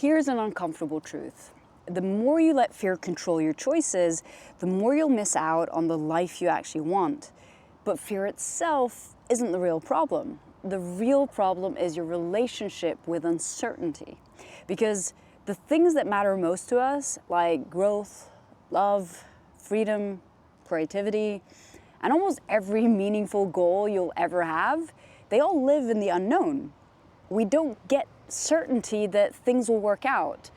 Here's an uncomfortable truth. The more you let fear control your choices, the more you'll miss out on the life you actually want. But fear itself isn't the real problem. The real problem is your relationship with uncertainty. Because the things that matter most to us, like growth, love, freedom, creativity, and almost every meaningful goal you'll ever have, they all live in the unknown. We don't get certainty that things will work out.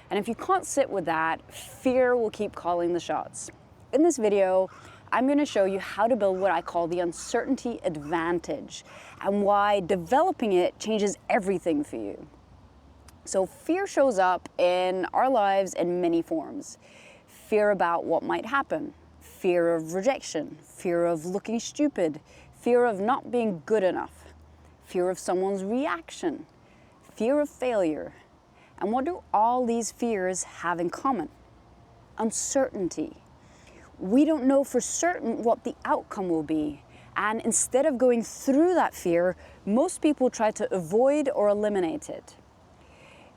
And if you can't sit with that, fear will keep calling the shots. In this video, I'm going to show you how to build what I call the uncertainty advantage and why developing it changes everything for you. So fear shows up in our lives in many forms. Fear about what might happen, fear of rejection, fear of looking stupid, fear of not being good enough, fear of someone's reaction, fear of failure. And what do all these fears have in common? Uncertainty. We don't know for certain what the outcome will be. And instead of going through that fear, most people try to avoid or eliminate it.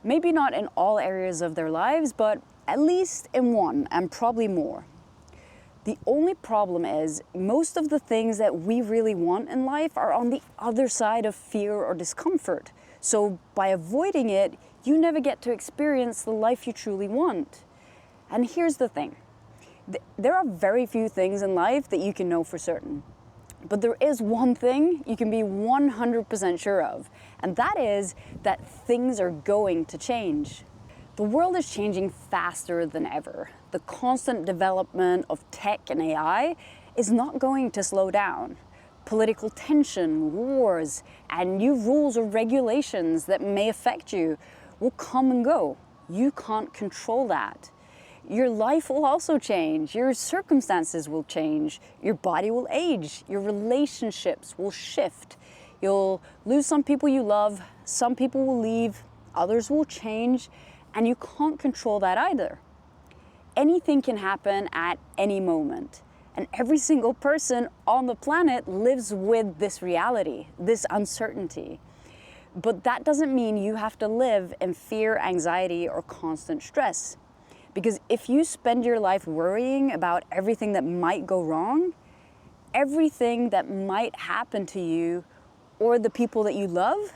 Maybe not in all areas of their lives, but at least in one, and probably more. The only problem is most of the things that we really want in life are on the other side of fear or discomfort. So by avoiding it, you never get to experience the life you truly want. And here's the thing. There are very few things in life that you can know for certain. But there is one thing you can be 100% sure of, and that is that things are going to change. The world is changing faster than ever. The constant development of tech and AI is not going to slow down. Political tension, wars, and new rules or regulations that may affect you will come and go. You can't control that. Your life will also change. Your circumstances will change. Your body will age. Your relationships will shift. You'll lose some people you love. Some people will leave. Others will change. And you can't control that either. Anything can happen at any moment. And every single person on the planet lives with this reality, this uncertainty. But that doesn't mean you have to live in fear, anxiety, or constant stress. Because if you spend your life worrying about everything that might go wrong, everything that might happen to you or the people that you love,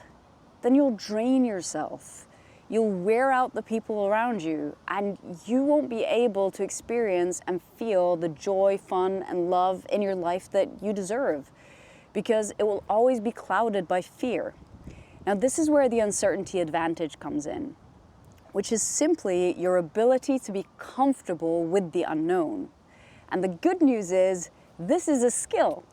then you'll drain yourself. You'll wear out the people around you, and you won't be able to experience and feel the joy, fun, and love in your life that you deserve, because it will always be clouded by fear. Now, this is where the uncertainty advantage comes in, which is simply your ability to be comfortable with the unknown. And the good news is, this is a skill.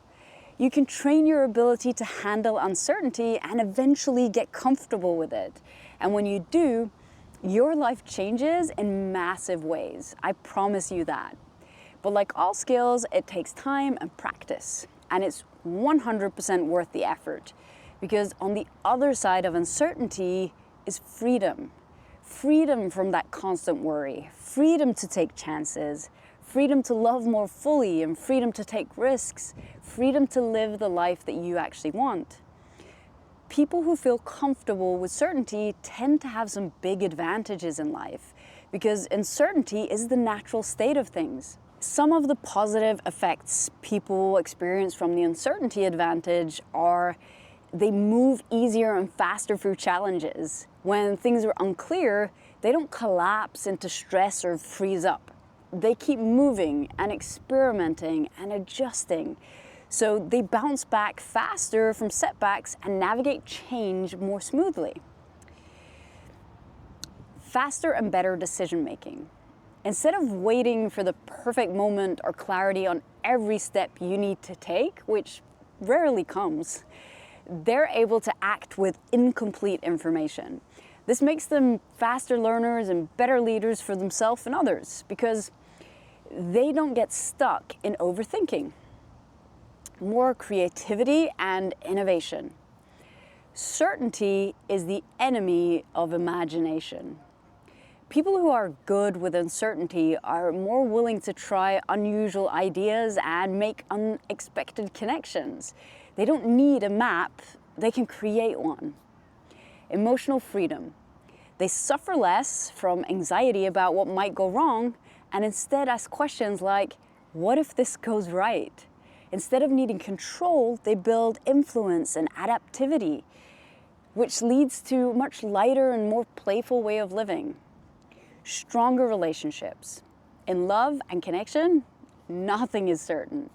You can train your ability to handle uncertainty and eventually get comfortable with it. And when you do, your life changes in massive ways. I promise you that. But like all skills, it takes time and practice. And it's 100% worth the effort. Because on the other side of uncertainty is freedom. Freedom from that constant worry, freedom to take chances, freedom to love more fully, and freedom to take risks, freedom to live the life that you actually want. People who feel comfortable with certainty tend to have some big advantages in life, because uncertainty is the natural state of things. Some of the positive effects people experience from the uncertainty advantage are they move easier and faster through challenges. When things are unclear, they don't collapse into stress or freeze up. They keep moving and experimenting and adjusting. So they bounce back faster from setbacks and navigate change more smoothly. Faster and better decision making. Instead of waiting for the perfect moment or clarity on every step you need to take, which rarely comes, they're able to act with incomplete information. This makes them faster learners and better leaders for themselves and others because they don't get stuck in overthinking. More creativity and innovation. Certainty is the enemy of imagination. People who are good with uncertainty are more willing to try unusual ideas and make unexpected connections. They don't need a map, they can create one. Emotional freedom. They suffer less from anxiety about what might go wrong and instead ask questions like, what if this goes right? Instead of needing control, they build influence and adaptivity, which leads to a much lighter and more playful way of living. Stronger relationships. In love and connection, nothing is certain.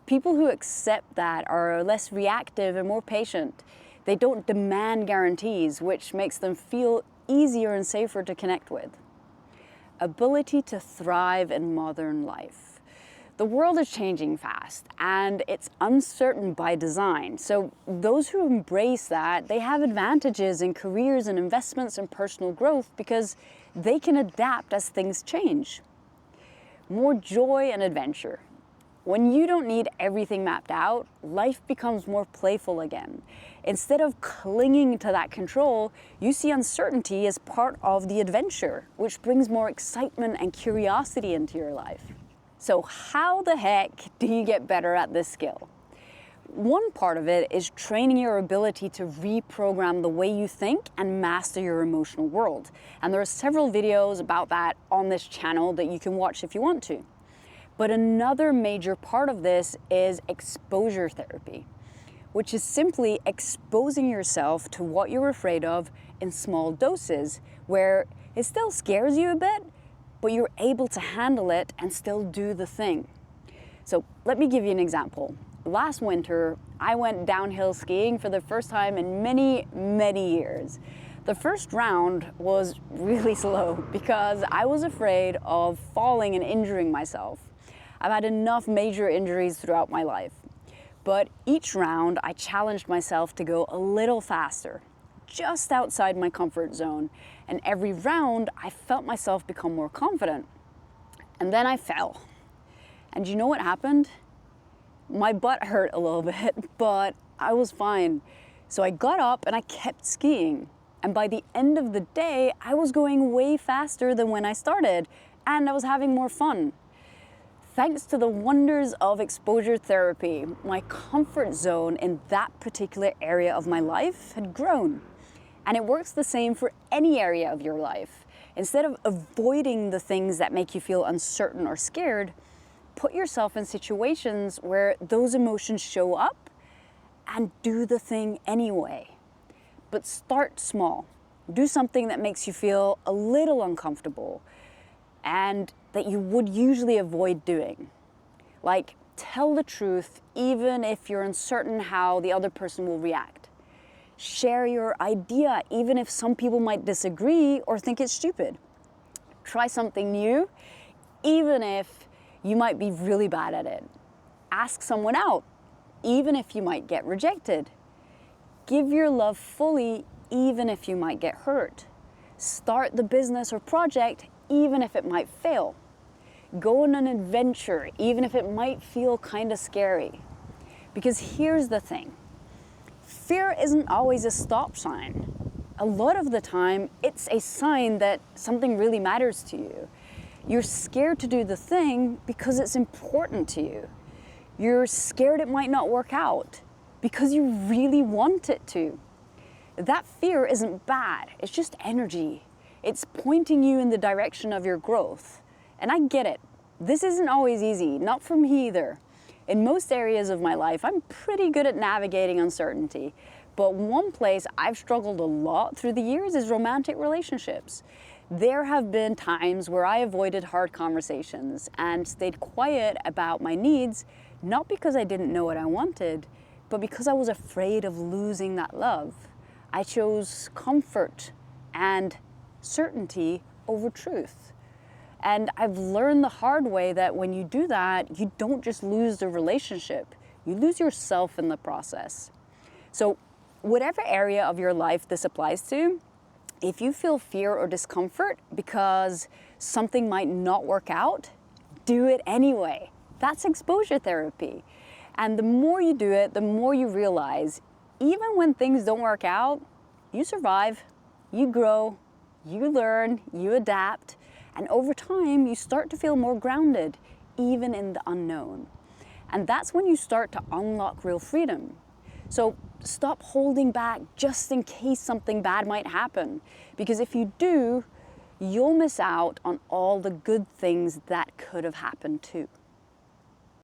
People who accept that are less reactive and more patient. They don't demand guarantees, which makes them feel easier and safer to connect with. Ability to thrive in modern life. The world is changing fast and it's uncertain by design. So those who embrace that, they have advantages in careers and investments and personal growth because they can adapt as things change. More joy and adventure. When you don't need everything mapped out, life becomes more playful again. Instead of clinging to that control, you see uncertainty as part of the adventure, which brings more excitement and curiosity into your life. So how the heck do you get better at this skill? One part of it is training your ability to reprogram the way you think and master your emotional world. And there are several videos about that on this channel that you can watch if you want to. But another major part of this is exposure therapy, which is simply exposing yourself to what you're afraid of in small doses, where it still scares you a bit, but you're able to handle it and still do the thing. So let me give you an example. Last winter, I went downhill skiing for the first time in many, many years. The first round was really slow because I was afraid of falling and injuring myself. I've had enough major injuries throughout my life. But each round, I challenged myself to go a little faster, just outside my comfort zone. And every round, I felt myself become more confident. And then I fell. And you know what happened? My butt hurt a little bit, but I was fine. So I got up and I kept skiing. And by the end of the day, I was going way faster than when I started, and I was having more fun. Thanks to the wonders of exposure therapy, my comfort zone in that particular area of my life had grown. And it works the same for any area of your life. Instead of avoiding the things that make you feel uncertain or scared, put yourself in situations where those emotions show up and do the thing anyway. But start small. Do something that makes you feel a little uncomfortable and that you would usually avoid doing. Like, tell the truth even if you're uncertain how the other person will react. Share your idea even if some people might disagree or think it's stupid. Try something new even if you might be really bad at it. Ask someone out even if you might get rejected. Give your love fully even if you might get hurt. Start the business or project even if it might fail. Go on an adventure even if it might feel kind of scary. Because here's the thing. Fear isn't always a stop sign. A lot of the time, it's a sign that something really matters to you. You're scared to do the thing because it's important to you. You're scared it might not work out because you really want it to. That fear isn't bad, it's just energy. It's pointing you in the direction of your growth. And I get it. This isn't always easy, not for me either. In most areas of my life, I'm pretty good at navigating uncertainty. But one place I've struggled a lot through the years is romantic relationships. There have been times where I avoided hard conversations and stayed quiet about my needs, not because I didn't know what I wanted, but because I was afraid of losing that love. I chose comfort and certainty over truth. And I've learned the hard way that when you do that, you don't just lose the relationship, you lose yourself in the process. So whatever area of your life this applies to, if you feel fear or discomfort because something might not work out, do it anyway. That's exposure therapy. And the more you do it, the more you realize, even when things don't work out, you survive, you grow, you learn, you adapt, and over time, you start to feel more grounded, even in the unknown. And that's when you start to unlock real freedom. So stop holding back just in case something bad might happen. Because if you do, you'll miss out on all the good things that could have happened too.